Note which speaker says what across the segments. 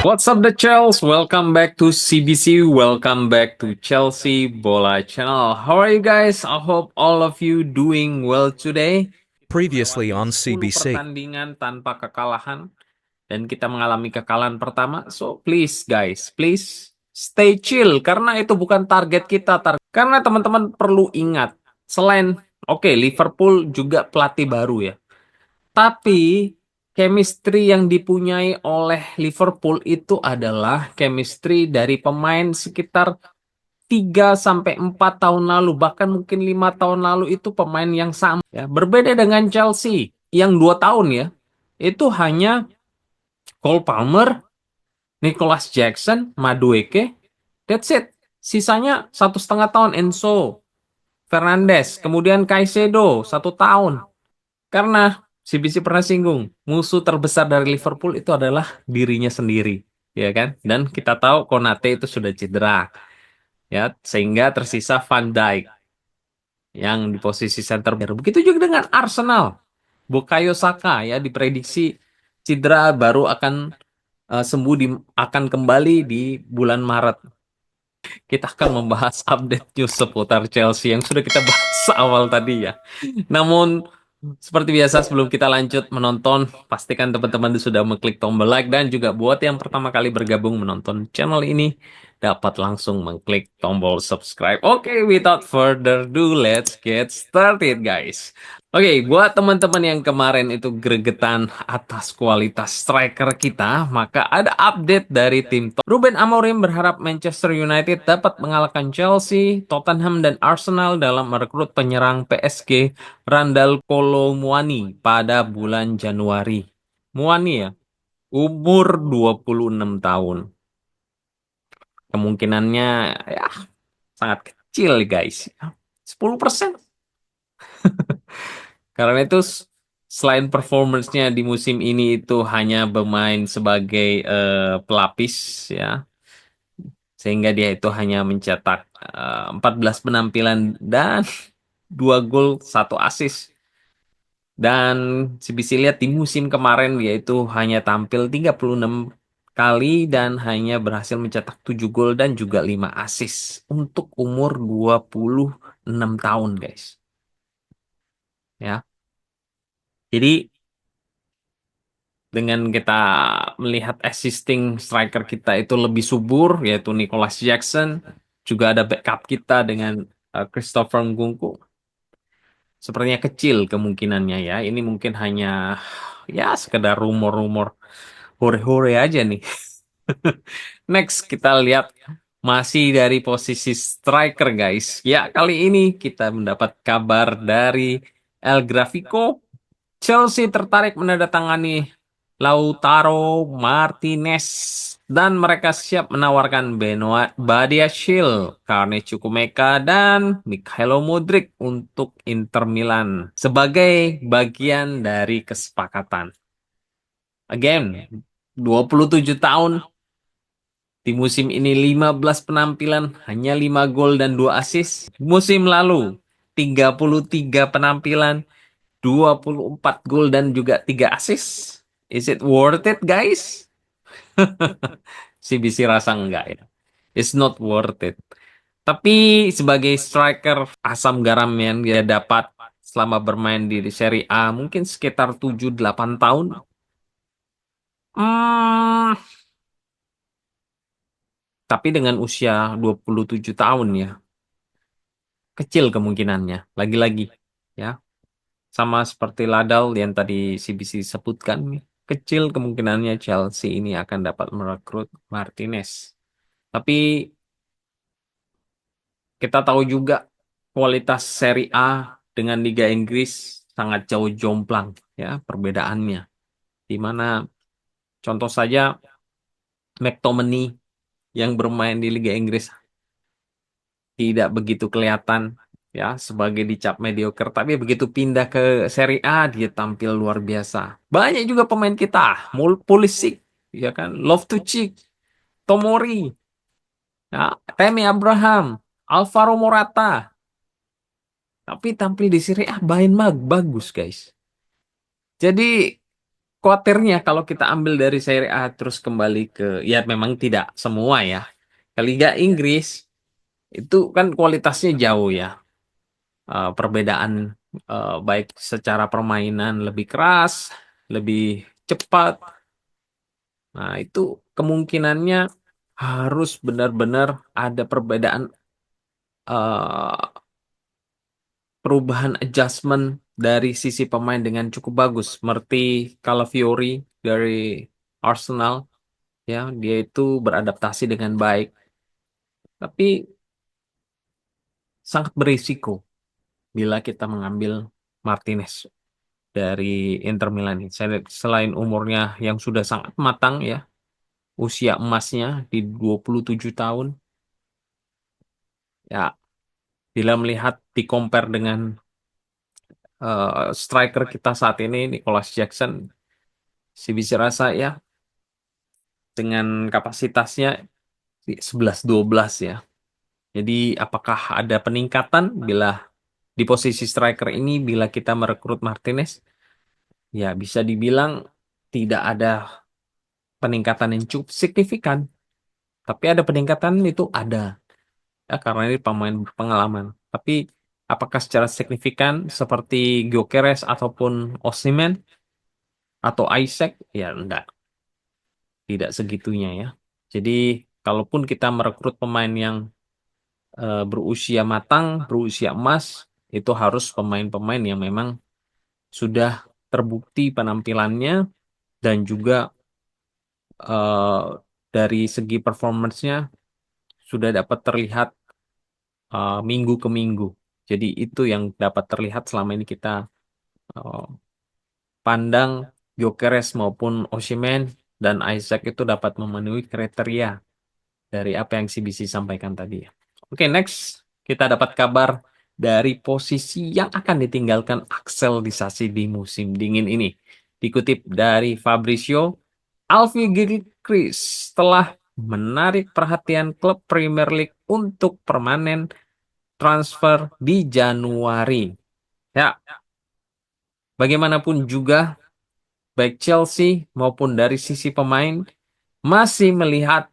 Speaker 1: What's up the Chelsea? Welcome back to CBC. Welcome back to Chelsea Bola Channel. How are you guys? I hope all of you doing well today. Kita
Speaker 2: Previously
Speaker 1: melewati
Speaker 2: on
Speaker 1: 10
Speaker 2: CBC.
Speaker 1: pertandingan tanpa kekalahan dan kita mengalami kekalahan pertama. So please guys, please stay chill karena itu bukan target kita. Karena teman-teman perlu ingat, selain Liverpool juga pelatih baru ya. Tapi chemistry yang dipunyai oleh Liverpool itu adalah chemistry dari pemain sekitar 3 sampai 4 tahun lalu, bahkan mungkin 5 tahun lalu itu pemain yang sama ya. Berbeda dengan Chelsea yang 2 tahun ya. Itu hanya Cole Palmer, Nicholas Jackson, Madueke, that's it. Sisanya 1,5 tahun Enzo Fernandez, kemudian Caicedo 1 tahun. Karena CBC pernah singgung, musuh terbesar dari Liverpool itu adalah dirinya sendiri, ya kan? Dan kita tahu Konate itu sudah cedera, ya, sehingga tersisa Van Dijk yang di posisi center back. Begitu juga dengan Arsenal. Bukayo Saka ya diprediksi cedera baru akan sembuh akan kembali di bulan Maret. Kita akan membahas update news seputar Chelsea yang sudah kita bahas awal tadi ya. Namun seperti biasa sebelum kita lanjut menonton, pastikan teman-teman sudah mengklik tombol like dan juga buat yang pertama kali bergabung menonton channel ini dapat langsung mengklik tombol subscribe. Oke, without further ado, let's get started guys. Oke, buat teman-teman yang kemarin itu gregetan atas kualitas striker kita, maka ada update dari tim Ruben Amorim berharap Manchester United dapat mengalahkan Chelsea, Tottenham, dan Arsenal dalam merekrut penyerang PSG Randal Kolo Muani pada bulan Januari. Muani ya, umur 26 tahun. Kemungkinannya ya sangat kecil guys. 10%. Karena itu selain performance-nya di musim ini itu hanya bermain sebagai pelapis ya, sehingga dia itu hanya mencetak 14 penampilan dan 2 gol, 1 assist. Dan CBC lihat di musim kemarin dia itu hanya tampil 36 kali dan hanya berhasil mencetak 7 gol dan juga 5 assist untuk umur 26 tahun, guys. Ya. Jadi dengan kita melihat existing striker kita itu lebih subur, yaitu Nicholas Jackson, juga ada backup kita dengan Christopher Nkunku. Sepertinya kecil kemungkinannya ya. Ini mungkin hanya ya sekedar rumor-rumor hore-hore aja nih. Next kita lihat masih dari posisi striker guys. Ya kali ini kita mendapat kabar dari El Grafico. Chelsea tertarik menandatangani Lautaro Martinez dan mereka siap menawarkan Benoit Badiashile, Karne Chukwuemeka, dan Mikhailo Mudryk untuk Inter Milan sebagai bagian dari kesepakatan. Again, 27 tahun di musim ini 15 penampilan, hanya 5 gol dan 2 assist. Musim lalu 33 penampilan, 24 gol dan juga 3 assist. Is it worth it, guys? CBC rasa enggak ya. It's not worth it. Tapi sebagai striker asam garam yang dia dapat selama bermain di Serie A mungkin sekitar 7-8 tahun. Hmm, tapi dengan usia 27 tahun ya, kecil kemungkinannya. Lagi-lagi ya, sama seperti Ladal yang tadi CBC sebutkan, kecil kemungkinannya Chelsea ini akan dapat merekrut Martinez. Tapi kita tahu juga kualitas Serie A dengan Liga Inggris sangat jauh jomplang ya perbedaannya. Di mana contoh saja McTominay yang bermain di Liga Inggris tidak begitu kelihatan ya sebagai dicap mediocre, tapi begitu pindah ke Serie A dia tampil luar biasa. Banyak juga pemain kita, Pulisic ya kan, Loftus-Cheek, Tomori, ya, Tammy Abraham, Alvaro Morata, tapi tampil di Serie A bagus guys. Jadi khawatirnya kalau kita ambil dari Serie A terus kembali ke, ya memang tidak semua ya, ke Liga Inggris itu kan kualitasnya jauh ya. Perbedaan baik secara permainan lebih keras, lebih cepat. Nah, itu kemungkinannya harus benar-benar ada perbedaan, eh, perubahan adjustment dari sisi pemain dengan cukup bagus. Seperti Calafiori dari Arsenal, ya, dia itu beradaptasi dengan baik. Tapi sangat berisiko bila kita mengambil Martinez dari Inter Milan ini. Saya lihat selain umurnya yang sudah sangat matang ya, usia emasnya di 27 tahun, ya bila melihat di compare dengan striker kita saat ini, Nicholas Jackson, si bisa rasa ya dengan kapasitasnya 11-12 ya. Jadi apakah ada peningkatan bila di posisi striker ini bila kita merekrut Martinez? Ya bisa dibilang tidak ada peningkatan yang cukup signifikan, tapi ada peningkatan itu ada. Ya, karena ini pemain berpengalaman. Tapi apakah secara signifikan seperti Gyökeres ataupun Osimhen atau Isaac? Ya enggak, tidak segitunya ya. Jadi kalaupun kita merekrut pemain yang berusia matang, berusia emas, itu harus pemain-pemain yang memang sudah terbukti penampilannya dan juga eh, dari segi performance-nya sudah dapat terlihat minggu ke minggu. Jadi itu yang dapat terlihat selama ini kita eh, pandang Gyökeres maupun Osimhen dan Isaac itu dapat memenuhi kriteria dari apa yang CBC sampaikan tadi. Oke, next kita dapat kabar dari posisi yang akan ditinggalkan Axel Disasi di musim dingin ini. Dikutip dari Fabrizio, Alfie Gilchrist telah menarik perhatian klub Premier League untuk permanen transfer di Januari. Ya, bagaimanapun juga baik Chelsea maupun dari sisi pemain masih melihat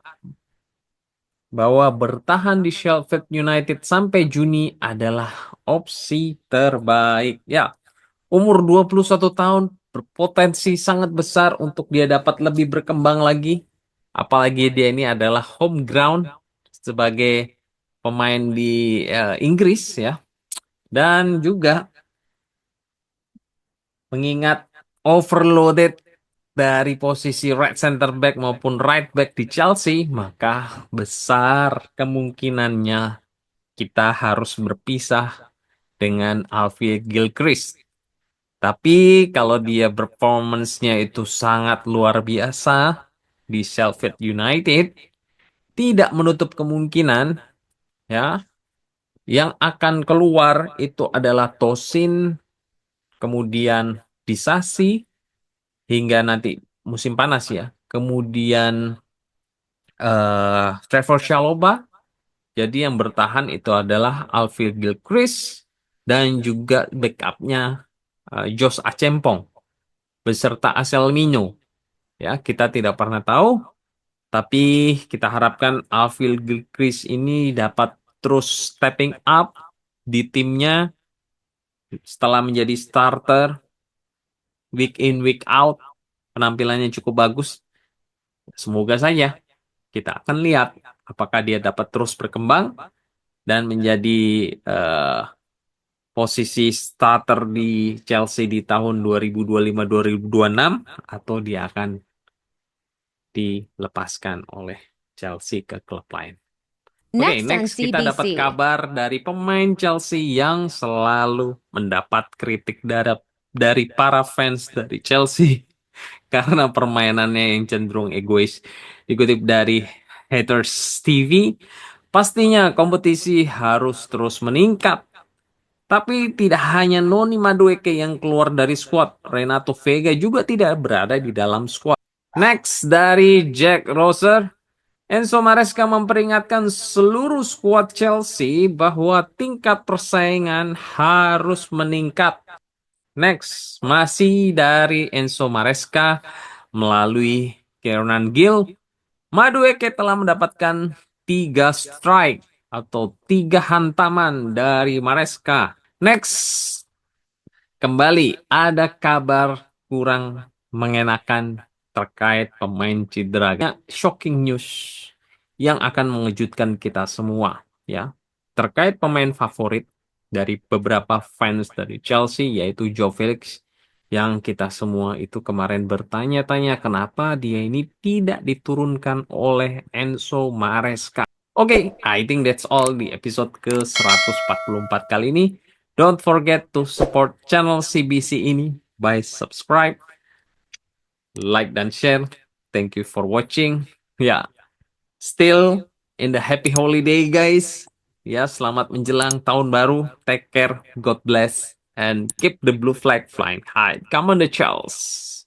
Speaker 1: bahwa bertahan di Sheffield United sampai Juni adalah opsi terbaik. Ya, umur 21 tahun berpotensi sangat besar untuk dia dapat lebih berkembang lagi. Apalagi dia ini adalah home ground sebagai pemain di Inggris ya. Dan juga mengingat overloaded dari posisi right center back maupun right back di Chelsea, maka besar kemungkinannya kita harus berpisah dengan Alfie Gilchrist. Tapi kalau dia performance-nya itu sangat luar biasa di Sheffield United, tidak menutup kemungkinan ya yang akan keluar itu adalah Tosin, kemudian Disasi hingga nanti musim panas ya. Kemudian Trevor Chalobah. Jadi yang bertahan itu adalah Alfie Gilchrist dan juga backupnya Josh Achempong beserta Asel Mino. Ya, kita tidak pernah tahu, tapi kita harapkan Alfie Gilchrist ini dapat terus stepping up di timnya setelah menjadi starter week in week out, penampilannya cukup bagus. Semoga saja kita akan lihat apakah dia dapat terus berkembang dan menjadi eh, posisi starter di Chelsea di tahun 2025-2026 atau dia akan dilepaskan oleh Chelsea ke klub lain. Oke,
Speaker 2: Next on
Speaker 1: next kita dapat
Speaker 2: CBC.
Speaker 1: kabar dari pemain Chelsea yang selalu mendapat kritik dari para fans dari Chelsea karena permainannya yang cenderung egois. Dikutip dari Haters TV, pastinya kompetisi harus terus meningkat. Tapi tidak hanya Noni Madueke yang keluar dari skuad, Renato Vega juga tidak berada di dalam skuad. Next dari Jack Roser, Enzo Maresca memperingatkan seluruh skuad Chelsea bahwa tingkat persaingan harus meningkat. Next, masih dari Enzo Maresca melalui Kieran Gill, Madueke telah mendapatkan 3 strike atau 3 hantaman dari Maresca. Next, kembali ada kabar kurang mengenakan terkait pemain cedera. Shocking news yang akan mengejutkan kita semua, ya. Terkait pemain favorit dari beberapa fans dari Chelsea, yaitu Joe Felix, yang kita semua itu kemarin bertanya-tanya kenapa dia ini tidak diturunkan oleh Enzo Maresca. Oke, I think that's all di episode ke-144 kali ini. Don't forget to support channel CBC ini by subscribe, like, dan share. Thank you for watching. Ya, still in the happy holiday, guys. Ya, selamat menjelang tahun baru. Take care, God bless, and keep the blue flag flying high. Come on the Chels.